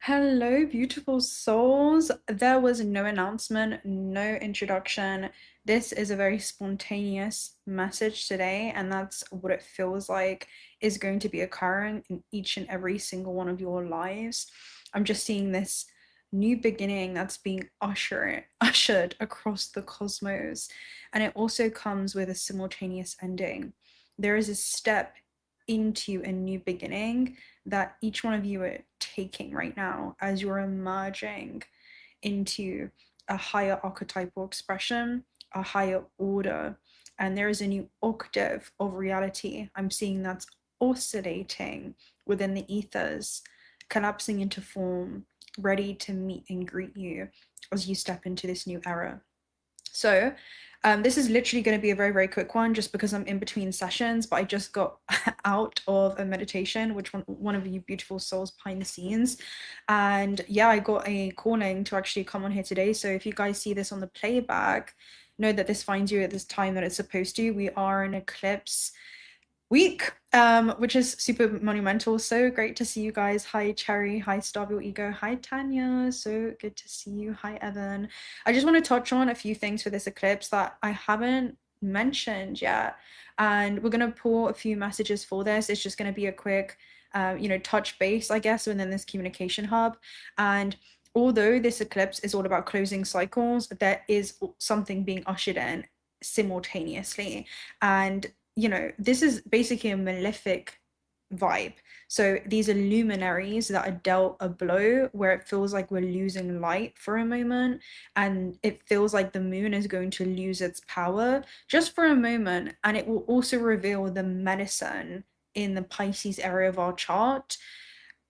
Hello, beautiful souls. There was no announcement, no introduction. This is a very spontaneous message today, and that's what it feels like is going to be occurring in each and every single one of your lives. I'm just seeing this new beginning that's being ushered across the cosmos, and it also comes with a simultaneous ending. There is a step into a new beginning that each one of you are taking right now as you're emerging into a higher archetypal expression, a higher order. And there is a new octave of reality I'm seeing that's oscillating within the ethers, collapsing into form, ready to meet and greet you as you step into this new era. So, this is literally going to be a very, very quick one just because I'm in between sessions, but I just got out of a meditation, which one of you beautiful souls behind the scenes. And yeah, I got a calling to actually come on here today. So if you guys see this on the playback, know that this finds you at this time that it's supposed to. We are in eclipse week, which is super monumental. So great to see you guys. Hi Cherry, hi Starville Ego, hi Tanya, so good to see you. Hi Evan. I just want to touch on a few things for this eclipse that I haven't mentioned yet, and we're going to pull a few messages for this. It's just going to be a quick touch base, I guess, within this communication hub. And although this eclipse is all about closing cycles, there is something being ushered in simultaneously. And this is basically a malefic vibe. So these are luminaries that are dealt a blow where it feels like we're losing light for a moment, and it feels like the moon is going to lose its power just for a moment. And it will also reveal the medicine in the Pisces area of our chart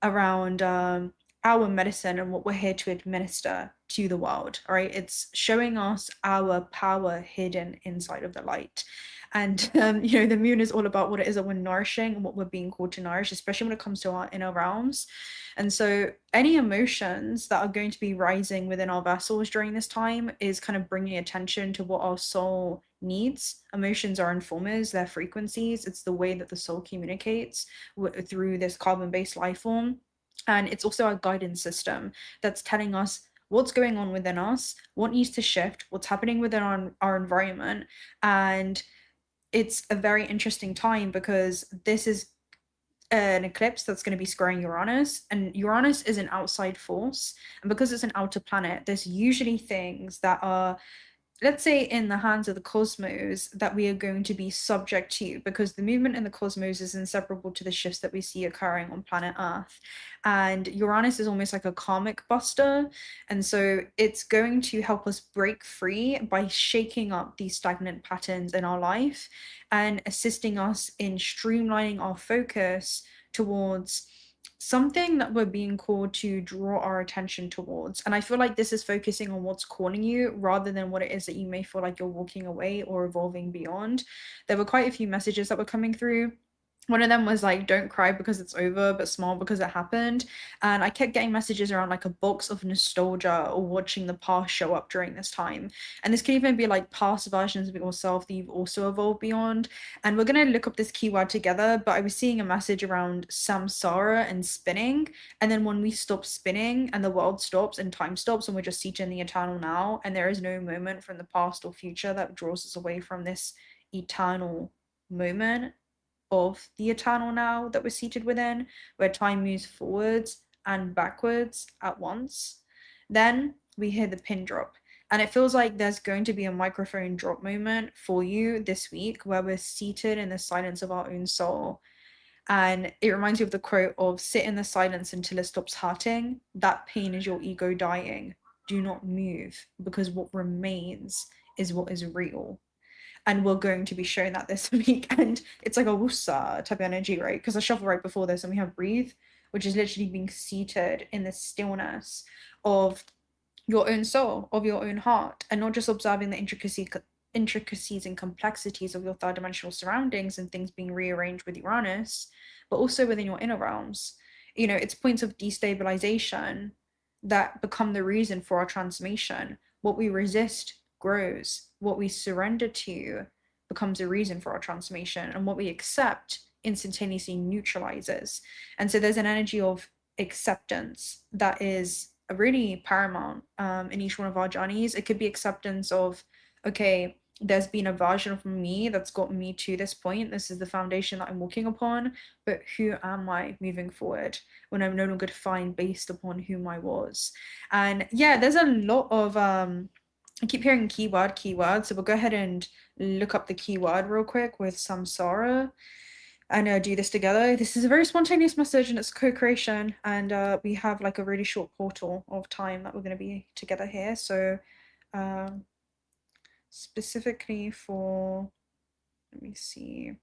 around our medicine and what we're here to administer to the world. All right, it's showing us our power hidden inside of the light. And the moon is all about what it is that we're nourishing and what we're being called to nourish, especially when it comes to our inner realms. And so any emotions that are going to be rising within our vessels during this time is kind of bringing attention to what our soul needs. Emotions are informers, they're frequencies. It's the way that the soul communicates through this carbon-based life form. And it's also our guidance system that's telling us what's going on within us, what needs to shift, what's happening within our environment. And it's a very interesting time because this is an eclipse that's going to be squaring Uranus, and Uranus is an outside force. And because it's an outer planet, there's usually things that are, let's say, in the hands of the cosmos that we are going to be subject to, because the movement in the cosmos is inseparable to the shifts that we see occurring on planet Earth. And Uranus is almost like a karmic buster. And so it's going to help us break free by shaking up these stagnant patterns in our life and assisting us in streamlining our focus towards something that we're being called to draw our attention towards. And I feel like this is focusing on what's calling you rather than what it is that you may feel like you're walking away or evolving beyond. There were quite a few messages that were coming through. One of them was like, don't cry because it's over, but smile because it happened. And I kept getting messages around like a box of nostalgia or watching the past show up during this time. And this can even be like past versions of yourself that you've also evolved beyond. And we're going to look up this keyword together, but I was seeing a message around samsara and spinning. And then when we stop spinning and the world stops and time stops and we're just seated in the eternal now, and there is no moment from the past or future that draws us away from this eternal moment of the eternal now that we're seated within, where time moves forwards and backwards at once, then we hear the pin drop. And it feels like there's going to be a microphone drop moment for you this week where we're seated in the silence of our own soul. And it reminds you of the quote of sit in the silence until it stops hurting. That pain is your ego dying. Do not move, because what remains is what is real. And we're going to be showing that this week. And it's like a wusa type of energy, right? Because I shuffle right before this and we have breathe, which is literally being seated in the stillness of your own soul, of your own heart, and not just observing the intricacies and complexities of your third dimensional surroundings and things being rearranged with Uranus, but also within your inner realms. It's points of destabilization that become the reason for our transformation. What we resist grows. What we surrender to becomes a reason for our transformation, and what we accept instantaneously neutralizes. And so there's an energy of acceptance that is really paramount in each one of our journeys. It could be acceptance of, okay, there's been a version of me that's got me to this point. This is the foundation that I'm walking upon, but who am I moving forward when I'm no longer defined based upon whom I was? And yeah, there's a lot of I keep hearing keyword, so we'll go ahead and look up the keyword real quick with samsara and do this together. This is a very spontaneous message and it's co-creation, and we have like a really short portal of time that we're going to be together here. So specifically for, let me see,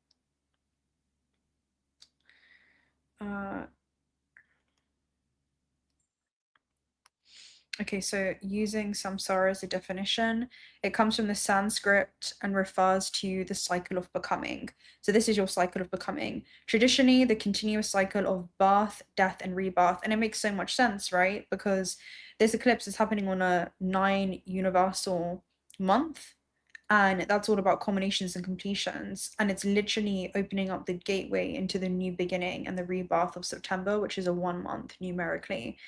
okay, so using samsara as a definition, it comes from the Sanskrit and refers to the cycle of becoming. So this is your cycle of becoming. Traditionally, the continuous cycle of birth, death, and rebirth. And it makes so much sense, right? Because this eclipse is happening on a 9 universal month. And that's all about culminations and completions. And it's literally opening up the gateway into the new beginning and the rebirth of September, which is a 1 month numerically.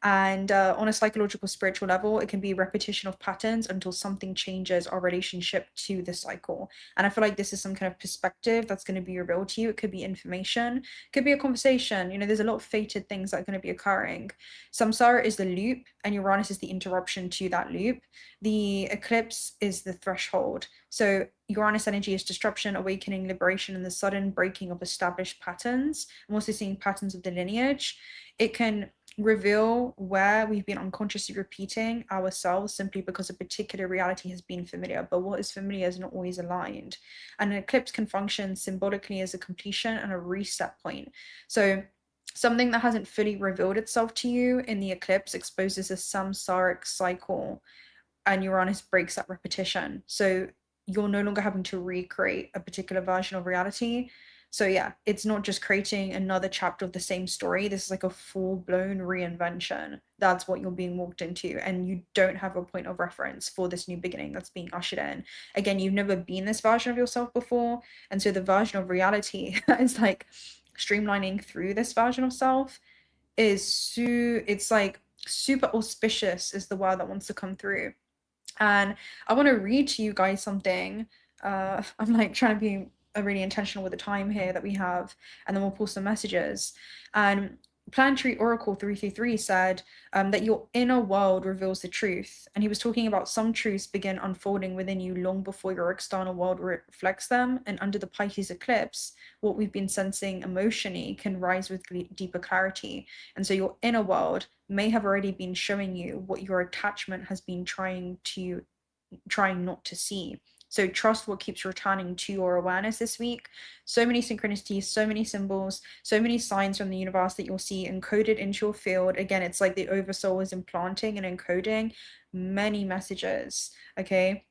And on a psychological, spiritual level, it can be repetition of patterns until something changes our relationship to the cycle. And I feel like this is some kind of perspective that's going to be revealed to you. It could be information, it could be a conversation. You know, there's a lot of fated things that are going to be occurring. Samsara is the loop, and Uranus is the interruption to that loop. The eclipse is the threshold. So Uranus energy is disruption, awakening, liberation, and the sudden breaking of established patterns. I'm also seeing patterns of the lineage. It can reveal where we've been unconsciously repeating ourselves simply because a particular reality has been familiar, but what is familiar is not always aligned. And an eclipse can function symbolically as a completion and a reset point. So something that hasn't fully revealed itself to you in the eclipse exposes a samsaric cycle, and Uranus breaks that repetition. So you're no longer having to recreate a particular version of reality. So yeah, it's not just creating another chapter of the same story. This is like a full-blown reinvention. That's what you're being walked into, and you don't have a point of reference for this new beginning that's being ushered in. Again, you've never been this version of yourself before, and so the version of reality that is like streamlining through this version of self is it's like super auspicious is the word that wants to come through. And I want to read to you guys something. I'm like trying to be really intentional with the time here that we have, and then we'll pull some messages. And Planetary Oracle 333 said that your inner world reveals the truth. And he was talking about some truths begin unfolding within you long before your external world reflects them. And under the Pisces eclipse, what we've been sensing emotionally can rise with deeper clarity. And so your inner world may have already been showing you what your attachment has been trying not to see. So trust what keeps returning to your awareness this week. So many synchronicities, so many symbols, so many signs from the universe that you'll see encoded into your field. Again, it's like the oversoul is implanting and encoding many messages, okay?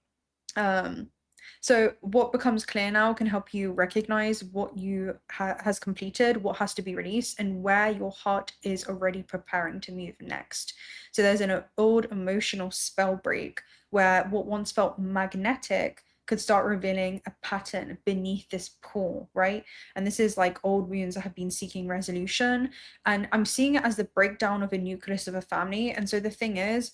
So what becomes clear now can help you recognize what you has completed, what has to be released, and where your heart is already preparing to move next. So there's an old emotional spell break where what once felt magnetic could start revealing a pattern beneath this pull, right? And this is like old wounds that have been seeking resolution. And I'm seeing it as the breakdown of a nucleus of a family. And so the thing is,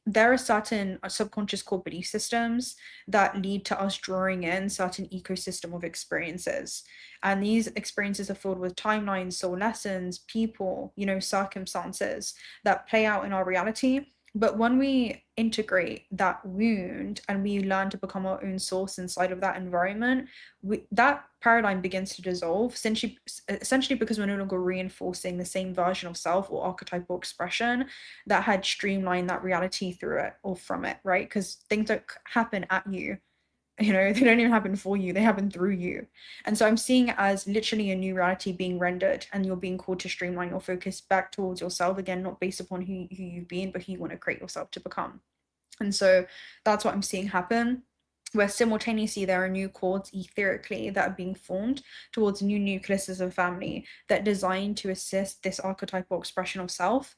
there are certain subconscious core belief systems that lead to us drawing in certain ecosystem of experiences. And these experiences are filled with timelines, soul lessons, people, you know, circumstances that play out in our reality. But when we integrate that wound and we learn to become our own source inside of that environment, that paradigm begins to dissolve, essentially because we're no longer reinforcing the same version of self or archetypal expression that had streamlined that reality through it or from it, right? Because things don't happen at you. You know, they don't even happen for you, they happen through you. And so I'm seeing it as literally a new reality being rendered, and you're being called to streamline your focus back towards yourself again, not based upon who you've been, but who you want to create yourself to become. And so that's what I'm seeing happen, where simultaneously there are new chords etherically that are being formed towards new nucleuses of family that are designed to assist this archetypal expression of self.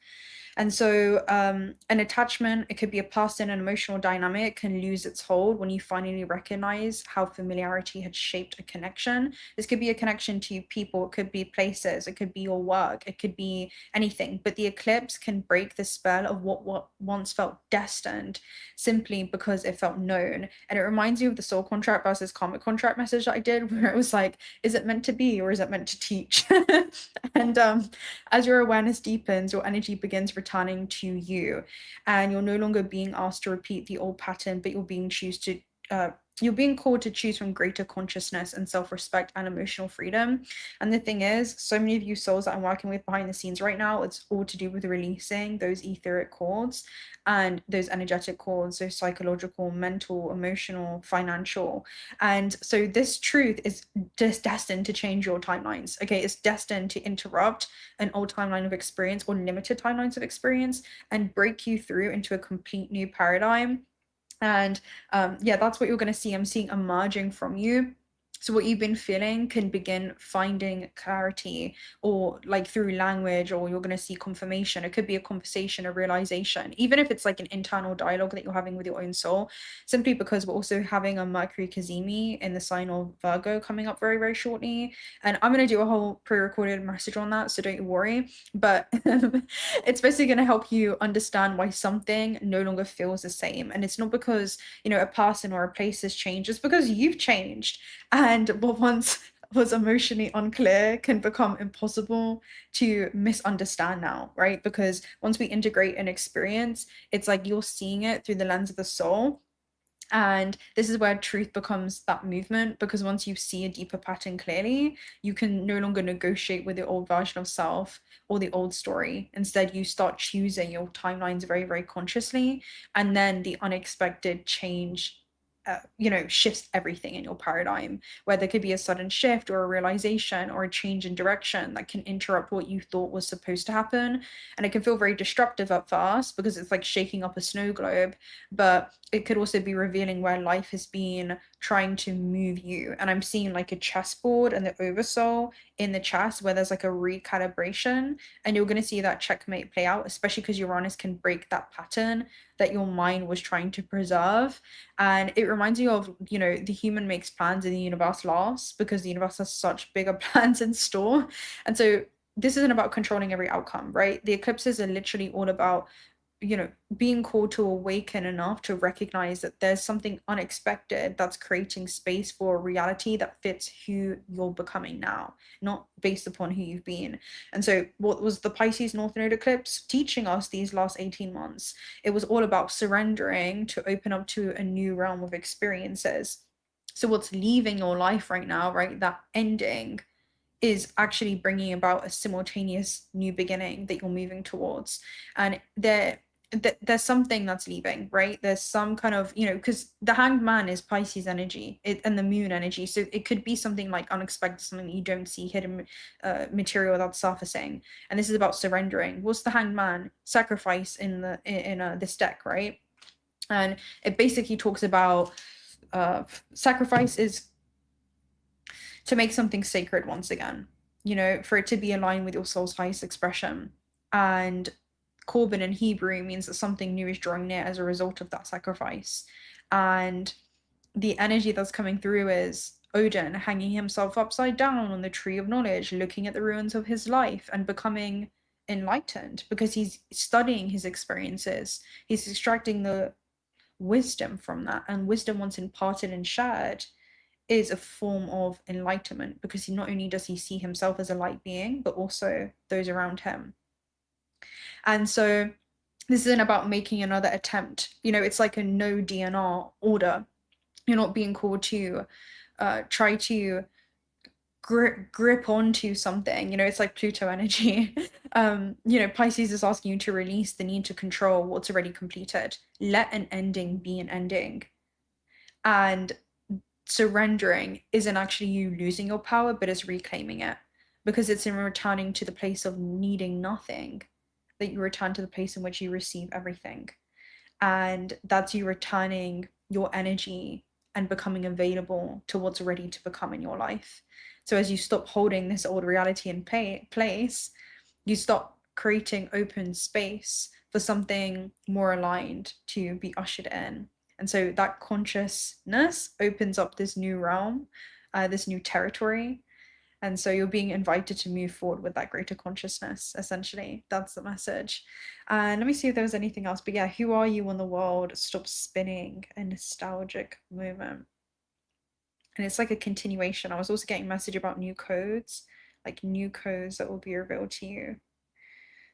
And so an attachment, it could be a past and an emotional dynamic, can lose its hold when you finally recognize how familiarity had shaped a connection. This could be a connection to people, it could be places, it could be your work, it could be anything. But the eclipse can break the spell of what once felt destined simply because it felt known. And it reminds you of the soul contract versus karmic contract message that I did, where it was like, is it meant to be or is it meant to teach? And as your awareness deepens, your energy begins returning to you, and you're no longer being asked to repeat the old pattern, but you're being called to choose from greater consciousness and self-respect and emotional freedom. And the thing is, so many of you souls that I'm working with behind the scenes right now, it's all to do with releasing those etheric cords and those energetic cords, those psychological, mental, emotional, financial. And so this truth is just destined to change your timelines. Okay, it's destined to interrupt an old timeline of experience or limited timelines of experience and break you through into a complete new paradigm. And yeah, that's what you're going to see. I'm seeing emerging from you. So what you've been feeling can begin finding clarity, or like through language, or you're going to see confirmation. It could be a conversation, a realization, even if it's like an internal dialogue that you're having with your own soul, simply because we're also having a Mercury Cazimi in the sign of Virgo coming up very, very shortly. And I'm going to do a whole pre-recorded message on that, so don't worry. But it's basically going to help you understand why something no longer feels the same. And it's not because, you know, a person or a place has changed, it's because you've changed. And what once was emotionally unclear can become impossible to misunderstand now, right? Because once we integrate an experience, it's like you're seeing it through the lens of the soul. And this is where truth becomes that movement, because once you see a deeper pattern clearly, you can no longer negotiate with the old version of self or the old story. Instead, you start choosing your timelines very, very consciously. And then the unexpected change, you know, shifts everything in your paradigm, where there could be a sudden shift or a realization or a change in direction that can interrupt what you thought was supposed to happen. And it can feel very disruptive at first because it's like shaking up a snow globe, but it could also be revealing where life has been trying to move you. And I'm seeing like a chessboard and the oversoul in the chess where there's like a recalibration, and you're going to see that checkmate play out, especially because Uranus can break that pattern that your mind was trying to preserve. And it reminds you of, you know, the human makes plans and the universe laughs, because the universe has such bigger plans in store. And so this isn't about controlling every outcome, right? The eclipses are literally all about, you know, being called to awaken enough to recognize that there's something unexpected that's creating space for a reality that fits who you're becoming now, not based upon who you've been. And so what was the Pisces North Node eclipse teaching us these last 18 months? It was all about surrendering to open up to a new realm of experiences. So what's leaving your life right now, right, that ending, is actually bringing about a simultaneous new beginning that you're moving towards. And there's something that's leaving, right? There's some kind of, you know, because the Hanged Man is Pisces energy, and the moon energy. So it could be something like unexpected, something you don't see, hidden material that's surfacing. And this is about surrendering. What's the Hanged Man? Sacrifice in this deck, right? And it basically talks about sacrifice is to make something sacred once again, you know, for it to be aligned with your soul's highest expression. And 𝓵 in Hebrew means that something new is drawing near as a result of that sacrifice. And the energy that's coming through is Odin hanging himself upside down on the tree of knowledge, looking at the ruins of his life and becoming enlightened, because he's studying his experiences. He's extracting the wisdom from that. And wisdom, once imparted and shared, is a form of enlightenment, because he not only does he see himself as a light being, but also those around him. And so this isn't about making another attempt. You know, it's like a no DNR order. You're not being called to try to grip onto something. You know, it's like Pluto energy. You know, Pisces is asking you to release the need to control what's already completed. Let an ending be an ending. And surrendering isn't actually you losing your power, but it's reclaiming it, because it's in returning to the place of needing nothing that you return to the place in which you receive everything. And that's you returning your energy and becoming available to what's ready to become in your life. So as you stop holding this old reality in place, you stop creating open space for something more aligned to be ushered in. And so that consciousness opens up this new realm, this new territory. And so you're being invited to move forward with that greater consciousness, essentially. That's the message. And let me see if there was anything else. But yeah, who are you when the world stops spinning? A nostalgic moment. And it's like a continuation. I was also getting a message about new codes, like new codes that will be revealed to you.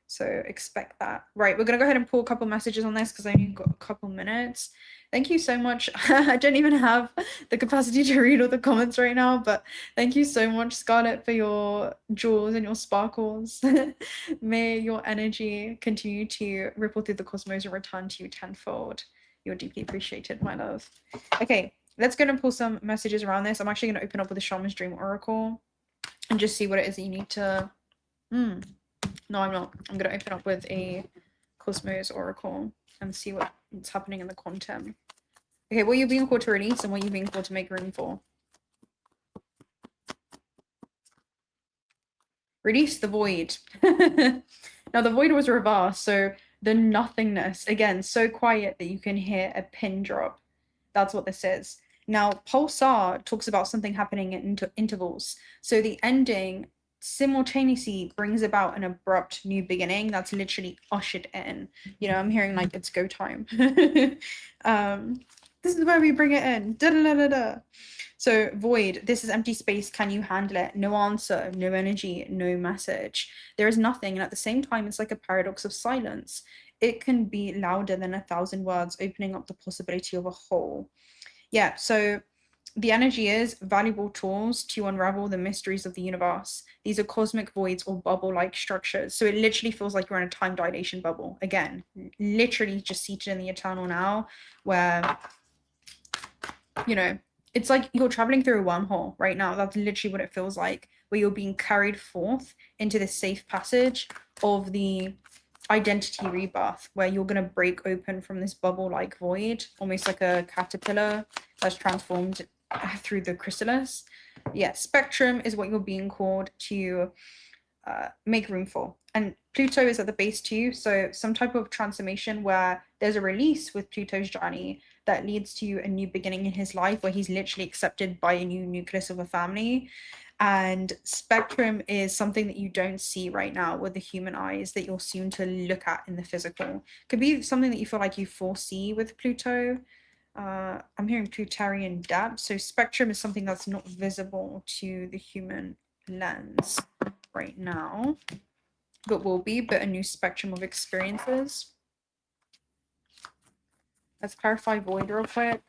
So expect that. Right, we're gonna go ahead and pull a couple messages on this because I only got a couple minutes. Thank you so much. I don't even have the capacity to read all the comments right now, but thank you so much, Scarlett, for your jewels and your sparkles. May your energy continue to ripple through the cosmos and return to you tenfold. You're deeply appreciated, my love. Okay, let's go and pull some messages around this. I'm actually going to open up with the Shaman's Dream Oracle and just see what it is that you need to... No, I'm not. I'm going to open up with a Cosmos Oracle and see what's happening in the quantum. Okay, what you're being called to release and what you're being called to make room for. Release the void. Now, the void was reversed, so the nothingness, again, so quiet that you can hear a pin drop. That's what this is. Now, Pulsar talks about something happening in intervals. So the ending simultaneously brings about an abrupt new beginning that's literally ushered in. You know, I'm hearing like it's go time. This is where we bring it in. Da, da, da, da, da. So void, this is empty space. Can you handle it? No answer, no energy, no message. There is nothing. And at the same time, it's like a paradox of silence. It can be louder than 1,000 words, opening up the possibility of a whole. Yeah, so the energy is valuable tools to unravel the mysteries of the universe. These are cosmic voids or bubble-like structures. So it literally feels like you're in a time dilation bubble. Again, literally just seated in the eternal now, where, you know, it's like you're traveling through a wormhole right now. That's literally what it feels like, where you're being carried forth into this safe passage of the identity rebirth, where you're going to break open from this bubble-like void, almost like a caterpillar that's transformed through the chrysalis. Yeah, spectrum is what you're being called to make room for. And Pluto is at the base too, so some type of transformation where there's a release with Pluto's journey that leads to a new beginning in his life, where he's literally accepted by a new nucleus of a family. And spectrum is something that you don't see right now with the human eyes that you're soon to look at in the physical. Could be something that you feel like you foresee with Pluto. I'm hearing 𝓘𝓷𝓽𝓵 depth. So spectrum is something that's not visible to the human lens right now, but will be, but a new spectrum of experiences. Let's clarify void real quick.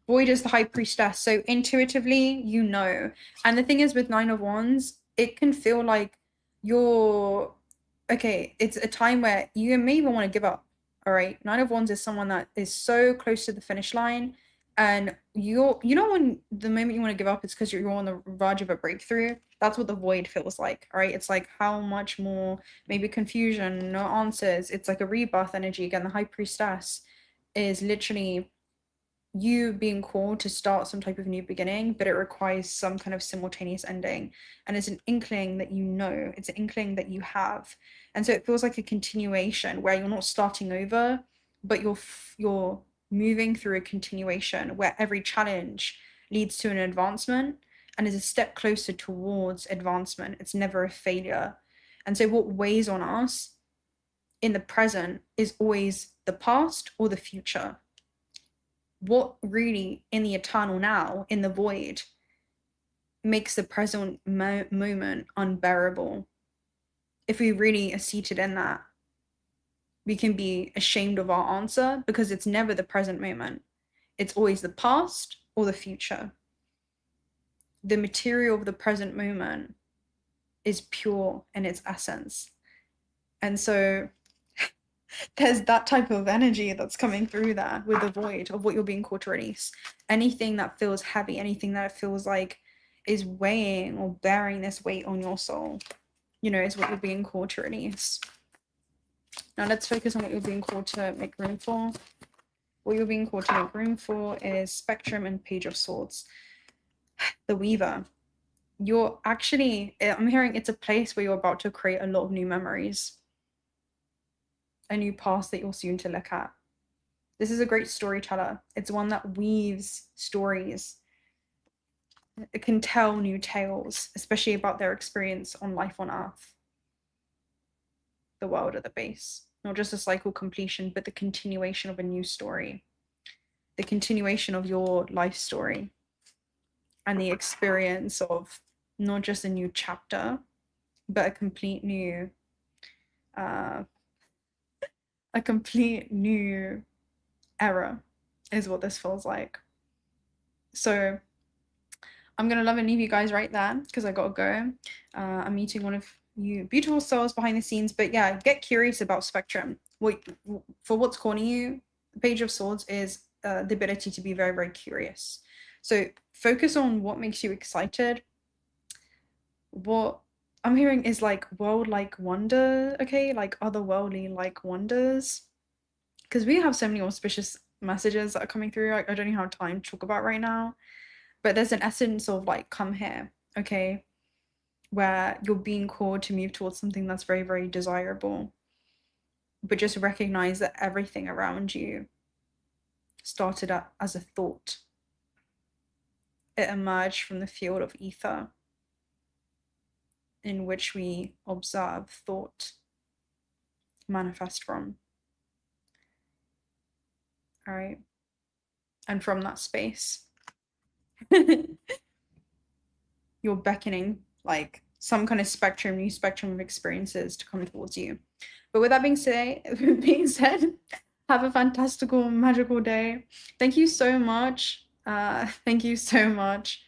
Void is the high priestess, so intuitively you know. And the thing is with 9 of Wands, it can feel like you're okay, it's a time where you may even want to give up. All right, 9 of Wands is someone that is so close to the finish line, and you know when the moment you want to give up, it's because you're on the verge of a breakthrough. That's what the void feels like. All right, it's like how much more, maybe confusion, no answers. It's like a rebirth energy. Again, the high priestess is literally you being called to start some type of new beginning, but it requires some kind of simultaneous ending. And it's an inkling that you know, it's an inkling that you have. And so it feels like a continuation where you're not starting over, but you're moving through a continuation where every challenge leads to an advancement and is a step closer towards advancement. It's never a failure. And so what weighs on us in the present is always the past or the future. What really in the eternal now, in the void, makes the present moment unbearable. If we really are seated in that, we can be ashamed of our answer because it's never the present moment. It's always the past or the future. The material of the present moment is pure in its essence. And so there's that type of energy that's coming through there with the void of what you're being called to release. Anything that feels heavy, anything that feels like is weighing or bearing this weight on your soul, you know, is what you're being called to release. Now let's focus on what you're being called to make room for. What you're being called to make room for is Spectrum and Page of Swords. The Weaver. you're actually, I'm hearing it's a place where you're about to create a lot of new memories, a new past that you're soon to look at. This is a great storyteller. It's one that weaves stories. It can tell new tales, especially about their experience on life on Earth, the world at the base. Not just a cycle completion, but the continuation of a new story, the continuation of your life story, and the experience of not just a new chapter, but uh, a complete new era is what this feels like. So I'm gonna love and leave you guys right there because I gotta go. I'm meeting one of you beautiful souls behind the scenes, but yeah, get curious about spectrum. For what's calling you, the Page of Swords is the ability to be very, very curious. So focus on what makes you excited. What I'm hearing is like world-like wonder, okay, like otherworldly like wonders, because we have so many auspicious messages that are coming through. I don't even have time to talk about right now, but there's an essence of like, come here, okay, where you're being called to move towards something that's very, very desirable, but just recognize that everything around you started up as a thought. It emerged from the field of ether in which we observe thought manifest from. All right. And from that space, you're beckoning like some kind of spectrum, new spectrum of experiences to come towards you. But with that being said, have a fantastical, magical day. Thank you so much. Thank you so much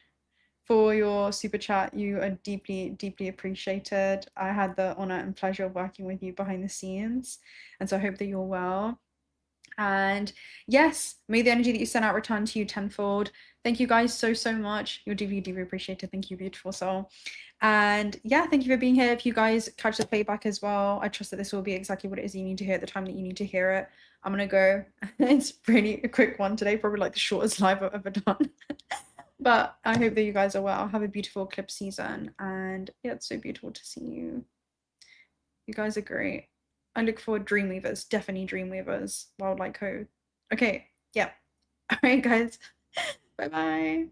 for your super chat. You are deeply, deeply appreciated. I had the honor and pleasure of working with you behind the scenes. And so I hope that you're well. And yes, may the energy that you sent out return to you tenfold. Thank you guys so, so much. You're deeply, deeply appreciated. Thank you, beautiful soul. And yeah, thank you for being here. If you guys catch the playback as well, I trust that this will be exactly what it is you need to hear at the time that you need to hear it. I'm gonna go. It's really a quick one today, probably like the shortest live I've ever done. But I hope that you guys are well. Have a beautiful eclipse season. And yeah, it's so beautiful to see you. You guys are great. I look forward Dreamweavers, definitely Dreamweavers, Wildlight Code. Okay, yeah. All right, guys. Bye bye.